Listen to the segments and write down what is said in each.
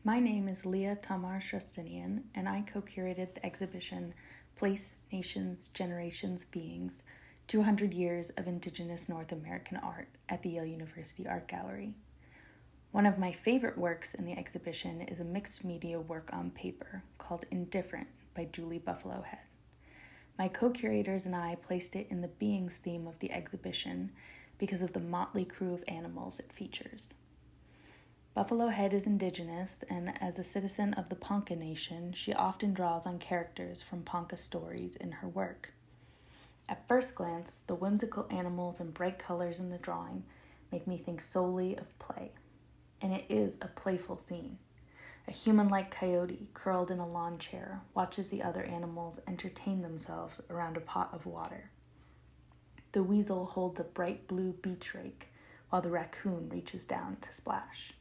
My name is Leah Tamar Shrestinian, and I co-curated the exhibition Place, Nations, Generations, Beings, 200 Years of Indigenous North American Art at the Yale University Art Gallery. One of my favorite works in the exhibition is a mixed media work on paper called Indifferent by Julie Buffalohead. My co-curators and I placed it in the beings theme of the exhibition because of the motley crew of animals it features. Buffalohead is indigenous, and as a citizen of the Ponca nation, she often draws on characters from Ponca stories in her work. At first glance, the whimsical animals and bright colors in the drawing make me think solely of play, and it is a playful scene. A human-like coyote, curled in a lawn chair, watches the other animals entertain themselves around a pot of water. The weasel holds a bright blue beach rake, while the raccoon reaches down to splash.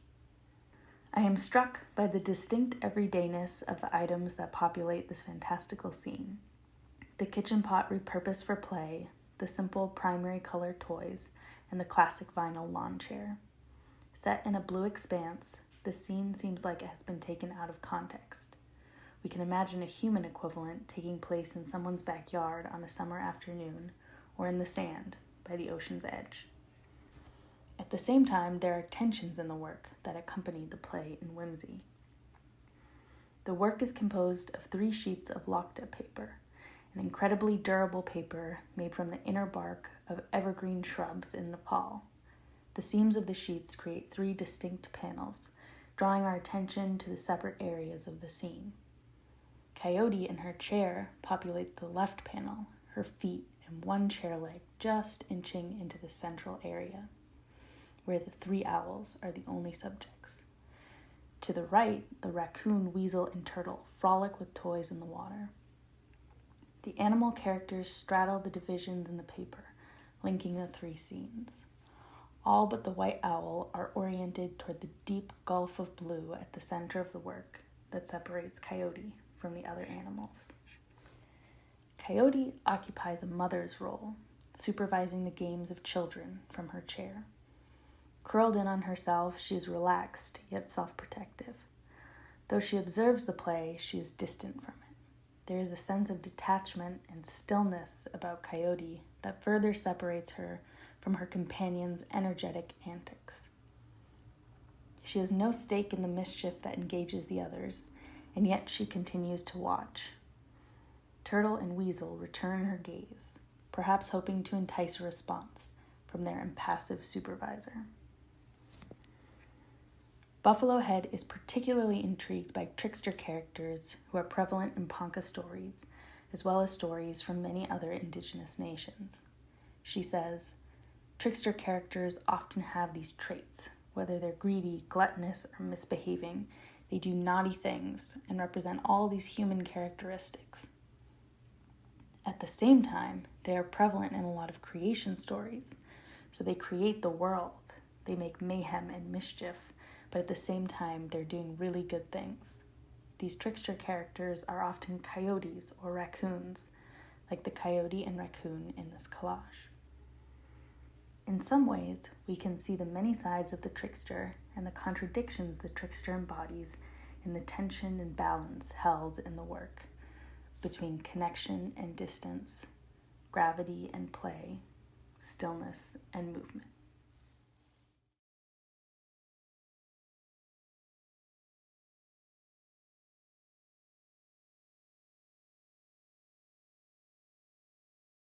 I am struck by the distinct everydayness of the items that populate this fantastical scene. The kitchen pot repurposed for play, the simple primary color toys, and the classic vinyl lawn chair. Set in a blue expanse, the scene seems like it has been taken out of context. We can imagine a human equivalent taking place in someone's backyard on a summer afternoon, or in the sand by the ocean's edge. At the same time, there are tensions in the work that accompany the play and whimsy. The work is composed of 3 sheets of locked-up paper, an incredibly durable paper made from the inner bark of evergreen shrubs in Nepal. The seams of the sheets create 3 distinct panels, drawing our attention to the separate areas of the scene. Coyote in her chair populates the left panel, her feet and one chair leg just inching into the central area, where the 3 owls are the only subjects. To the right, the raccoon, weasel, and turtle frolic with toys in the water. The animal characters straddle the divisions in the paper, linking the 3 scenes. All but the white owl are oriented toward the deep gulf of blue at the center of the work that separates Coyote from the other animals. Coyote occupies a mother's role, supervising the games of children from her chair. Curled in on herself, she is relaxed yet self-protective. Though she observes the play, she is distant from it. There is a sense of detachment and stillness about Coyote that further separates her from her companion's energetic antics. She has no stake in the mischief that engages the others, and yet she continues to watch. Turtle and Weasel return her gaze, perhaps hoping to entice a response from their impassive supervisor. Buffalohead is particularly intrigued by trickster characters who are prevalent in Ponca stories, as well as stories from many other indigenous nations. She says, trickster characters often have these traits. Whether they're greedy, gluttonous, or misbehaving, they do naughty things and represent all these human characteristics. At the same time, they are prevalent in a lot of creation stories. So they create the world, they make mayhem and mischief, but at the same time, they're doing really good things. These trickster characters are often coyotes or raccoons, like the coyote and raccoon in this collage. In some ways, we can see the many sides of the trickster and the contradictions the trickster embodies in the tension and balance held in the work between connection and distance, gravity and play, stillness and movement.